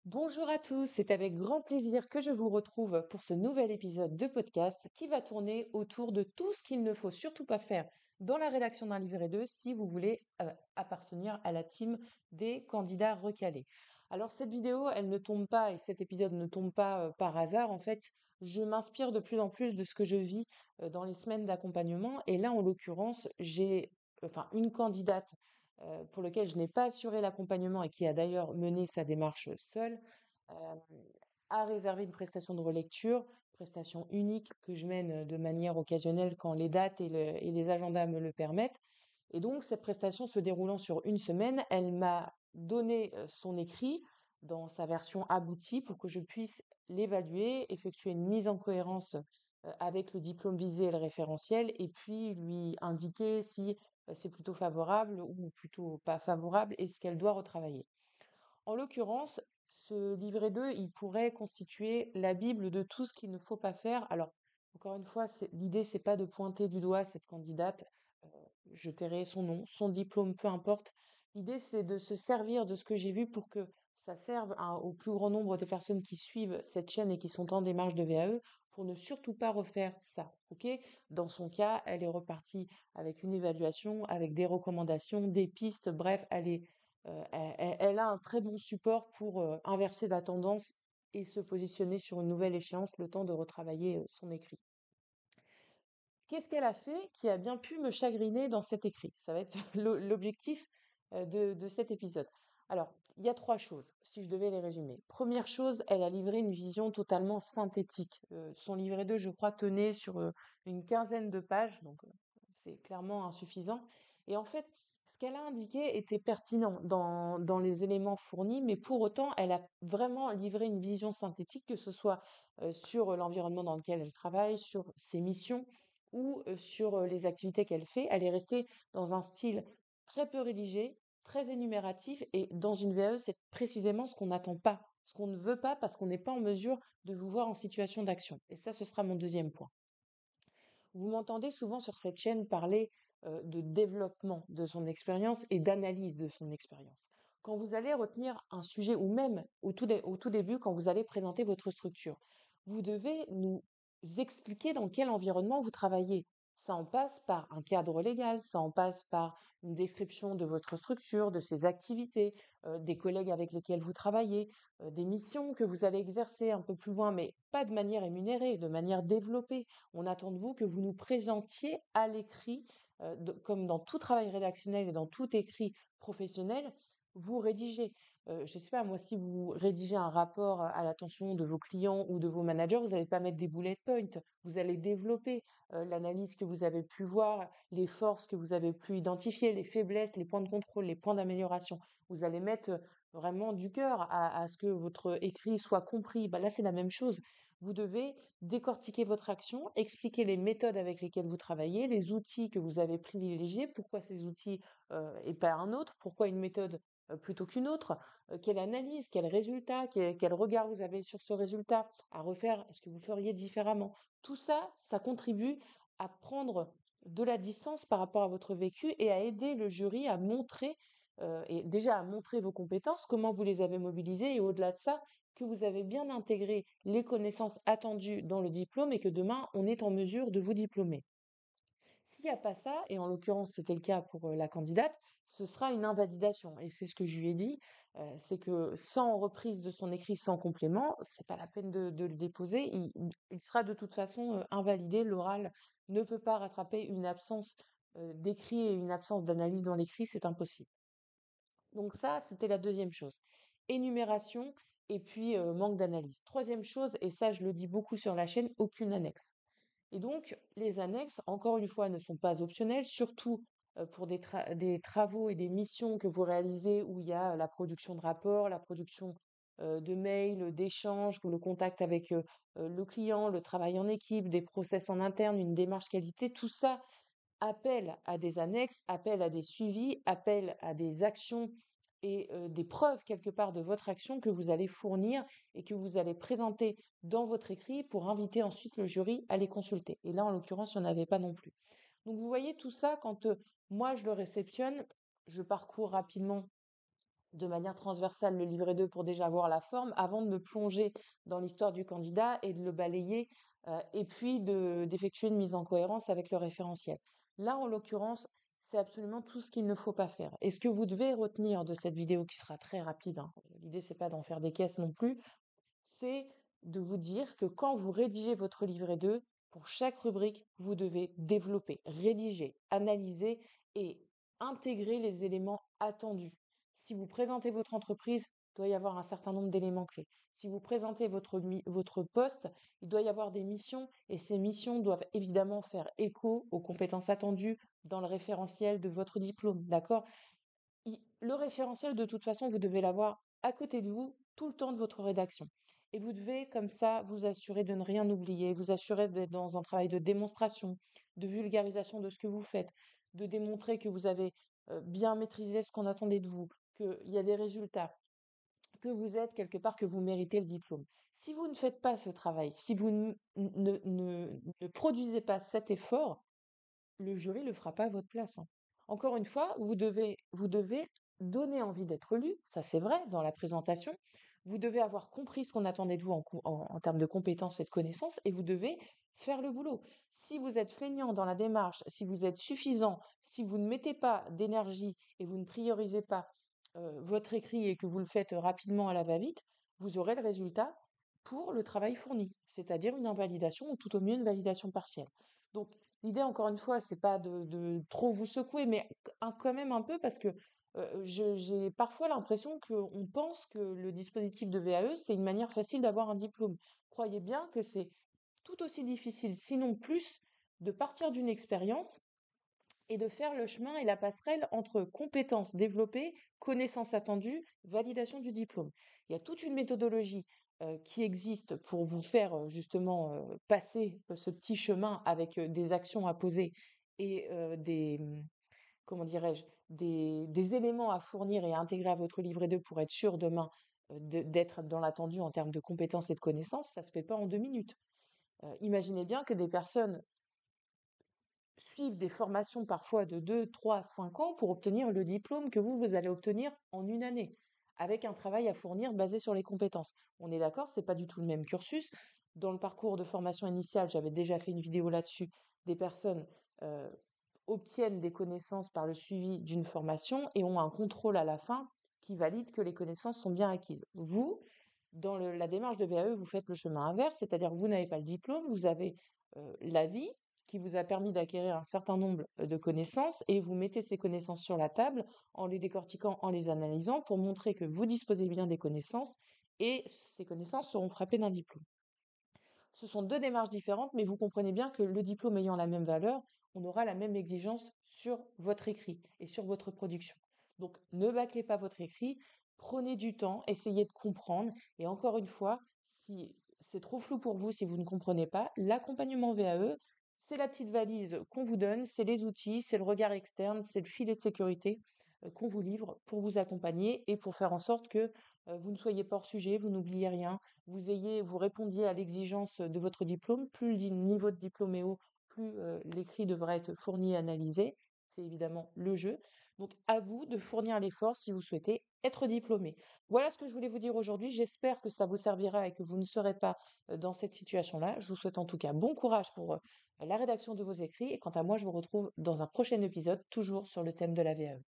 Bonjour à tous, c'est avec grand plaisir que je vous retrouve pour ce nouvel épisode de podcast qui va tourner autour de tout ce qu'il ne faut surtout pas faire dans la rédaction d'un livret 2 si vous voulez appartenir à la team des candidats recalés. Alors cette vidéo, elle ne tombe pas et cet épisode ne tombe pas par hasard. En fait, je m'inspire de plus en plus de ce que je vis dans les semaines d'accompagnement et là, en l'occurrence, j'ai une candidate pour lequel je n'ai pas assuré l'accompagnement et qui a d'ailleurs mené sa démarche seule, euh, a réservé une prestation de relecture, prestation unique que je mène de manière occasionnelle quand les dates et les agendas me le permettent. Et donc, cette prestation se déroulant sur une semaine, elle m'a donné son écrit dans sa version aboutie pour que je puisse l'évaluer, effectuer une mise en cohérence avec le diplôme visé et le référentiel, et puis lui indiquer si c'est plutôt favorable ou plutôt pas favorable et ce qu'elle doit retravailler. En l'occurrence, ce livret 2, il pourrait constituer la Bible de tout ce qu'il ne faut pas faire. Alors, encore une fois, l'idée, c'est pas de pointer du doigt cette candidate, euh, je tairai son nom, son diplôme, peu importe. L'idée, c'est de se servir de ce que j'ai vu pour que ça serve au plus grand nombre de personnes qui suivent cette chaîne et qui sont en démarche de VAE pour ne surtout pas refaire ça. Ok? Dans son cas, elle est repartie avec une évaluation, avec des recommandations, des pistes, bref, elle a un très bon support pour inverser la tendance et se positionner sur une nouvelle échéance, le temps de retravailler son écrit. Qu'est-ce qu'elle a fait qui a bien pu me chagriner dans cet écrit? Ça va être l'objectif de cet épisode. Alors, il y a trois choses, si je devais les résumer. Première chose, elle a livré une vision totalement synthétique. Son livret 2, je crois, tenait sur une quinzaine de pages, donc c'est clairement insuffisant. Et en fait, ce qu'elle a indiqué était pertinent dans les éléments fournis, mais pour autant, elle a vraiment livré une vision synthétique, que ce soit sur l'environnement dans lequel elle travaille, sur ses missions ou sur les activités qu'elle fait. Elle est restée dans un style très peu rédigé, très énumératif, et dans une VAE, c'est précisément ce qu'on n'attend pas, ce qu'on ne veut pas parce qu'on n'est pas en mesure de vous voir en situation d'action. Et ça, ce sera mon deuxième point. Vous m'entendez souvent sur cette chaîne parler de développement de son expérience et d'analyse de son expérience. Quand vous allez retenir un sujet, ou même au tout début, quand vous allez présenter votre structure, vous devez nous expliquer dans quel environnement vous travaillez. Ça en passe par un cadre légal, ça en passe par une description de votre structure, de ses activités, des collègues avec lesquels vous travaillez, des missions que vous allez exercer un peu plus loin, mais pas de manière rémunérée, de manière développée. On attend de vous que vous nous présentiez à l'écrit, comme dans tout travail rédactionnel et dans tout écrit professionnel, vous rédigez. Je ne sais pas, moi, si vous rédigez un rapport à l'attention de vos clients ou de vos managers, vous n'allez pas mettre des bullet points. Vous allez développer l'analyse que vous avez pu voir, les forces que vous avez pu identifier, les faiblesses, les points de contrôle, les points d'amélioration. Vous allez mettre vraiment du cœur à ce que votre écrit soit compris. Bah, là, c'est la même chose. Vous devez décortiquer votre action, expliquer les méthodes avec lesquelles vous travaillez, les outils que vous avez privilégiés, pourquoi ces outils et pas un autre, pourquoi une méthode plutôt qu'une autre, quelle analyse, quel résultat, quel regard vous avez sur ce résultat à refaire, est-ce que vous feriez différemment. Tout ça, ça contribue à prendre de la distance par rapport à votre vécu et à aider le jury à montrer, et déjà à montrer vos compétences, comment vous les avez mobilisées, et au-delà de ça, que vous avez bien intégré les connaissances attendues dans le diplôme et que demain, on est en mesure de vous diplômer. S'il n'y a pas ça, et en l'occurrence c'était le cas pour la candidate, ce sera une invalidation. Et c'est ce que je lui ai dit, c'est que sans reprise de son écrit, sans complément, c'est pas la peine de le déposer. Il sera de toute façon invalidé. L'oral ne peut pas rattraper une absence d'écrit et une absence d'analyse dans l'écrit, c'est impossible. Donc ça, c'était la deuxième chose. Énumération et puis manque d'analyse. Troisième chose, et ça je le dis beaucoup sur la chaîne, aucune annexe. Et donc, les annexes, encore une fois, ne sont pas optionnelles, surtout pour des travaux et des missions que vous réalisez où il y a la production de rapports, la production de mails, d'échanges, le contact avec le client, le travail en équipe, des process en interne, une démarche qualité. Tout ça appelle à des annexes, appelle à des suivis, appelle à des actions et des preuves quelque part de votre action que vous allez fournir et que vous allez présenter dans votre écrit pour inviter ensuite le jury à les consulter. Et là, en l'occurrence, il n'y en avait pas non plus. Donc vous voyez tout ça, quand moi je le réceptionne, je parcours rapidement de manière transversale le livret 2 pour déjà voir la forme avant de me plonger dans l'histoire du candidat et de le balayer et puis d'effectuer une mise en cohérence avec le référentiel. Là, en l'occurrence, c'est absolument tout ce qu'il ne faut pas faire. Et ce que vous devez retenir de cette vidéo qui sera très rapide, hein, l'idée c'est pas d'en faire des caisses non plus, c'est de vous dire que quand vous rédigez votre livret 2, pour chaque rubrique, vous devez développer, rédiger, analyser et intégrer les éléments attendus. Si vous présentez votre entreprise, il doit y avoir un certain nombre d'éléments clés. Si vous présentez votre poste, il doit y avoir des missions et ces missions doivent évidemment faire écho aux compétences attendues dans le référentiel de votre diplôme, d'accord? Le référentiel, de toute façon, vous devez l'avoir à côté de vous tout le temps de votre rédaction. Et vous devez, comme ça, vous assurer de ne rien oublier, vous assurer d'être dans un travail de démonstration, de vulgarisation de ce que vous faites, de démontrer que vous avez bien maîtrisé ce qu'on attendait de vous, qu'il y a des résultats, que vous êtes quelque part, que vous méritez le diplôme. Si vous ne faites pas ce travail, si vous ne produisez pas cet effort, le jury ne le fera pas à votre place, hein. Encore une fois, vous devez donner envie d'être lu, ça c'est vrai dans la présentation. Vous devez avoir compris ce qu'on attendait de vous en termes de compétences et de connaissances, et vous devez faire le boulot. Si vous êtes feignant dans la démarche, si vous êtes suffisant, si vous ne mettez pas d'énergie et vous ne priorisez pas votre écrit et que vous le faites rapidement à la va-vite, vous aurez le résultat pour le travail fourni, c'est-à-dire une invalidation ou tout au mieux une validation partielle. Donc, l'idée, encore une fois, c'est pas de trop vous secouer, mais quand même un peu parce que j'ai parfois l'impression qu'on pense que le dispositif de VAE, c'est une manière facile d'avoir un diplôme. Croyez bien que c'est tout aussi difficile, sinon plus, de partir d'une expérience et de faire le chemin et la passerelle entre compétences développées, connaissances attendues, validation du diplôme. Il y a toute une méthodologie qui existe pour vous faire justement passer ce petit chemin avec des actions à poser et comment dirais-je, des éléments à fournir et à intégrer à votre livret 2 pour être sûr demain d'être dans l'attendu en termes de compétences et de connaissances. Ça ne se fait pas en 2 minutes. Imaginez bien que des personnes suivent des formations parfois de 2, 3, 5 ans pour obtenir le diplôme que vous allez obtenir en une année, avec un travail à fournir basé sur les compétences. On est d'accord, c'est pas du tout le même cursus. Dans le parcours de formation initiale, j'avais déjà fait une vidéo là-dessus, des personnes euh, obtiennent des connaissances par le suivi d'une formation et ont un contrôle à la fin qui valide que les connaissances sont bien acquises. Vous, dans la démarche de VAE, vous faites le chemin inverse, c'est-à-dire que vous n'avez pas le diplôme, vous avez l'avis qui vous a permis d'acquérir un certain nombre de connaissances et vous mettez ces connaissances sur la table en les décortiquant, en les analysant pour montrer que vous disposez bien des connaissances et ces connaissances seront frappées d'un diplôme. Ce sont deux démarches différentes, mais vous comprenez bien que le diplôme ayant la même valeur, on aura la même exigence sur votre écrit et sur votre production. Donc ne bâclez pas votre écrit, prenez du temps, essayez de comprendre. Et encore une fois, si c'est trop flou pour vous, si vous ne comprenez pas, l'accompagnement VAE, c'est la petite valise qu'on vous donne, c'est les outils, c'est le regard externe, c'est le filet de sécurité qu'on vous livre pour vous accompagner et pour faire en sorte que vous ne soyez pas hors sujet, vous n'oubliez rien, vous répondiez à l'exigence de votre diplôme. Plus le niveau de diplôme est haut, plus l'écrit devrait être fourni et analysé. C'est évidemment le jeu. Donc à vous de fournir l'effort si vous souhaitez être diplômé. Voilà ce que je voulais vous dire aujourd'hui. J'espère que ça vous servira et que vous ne serez pas dans cette situation-là. Je vous souhaite en tout cas bon courage pour la rédaction de vos écrits. Et quant à moi, je vous retrouve dans un prochain épisode, toujours sur le thème de la VAE.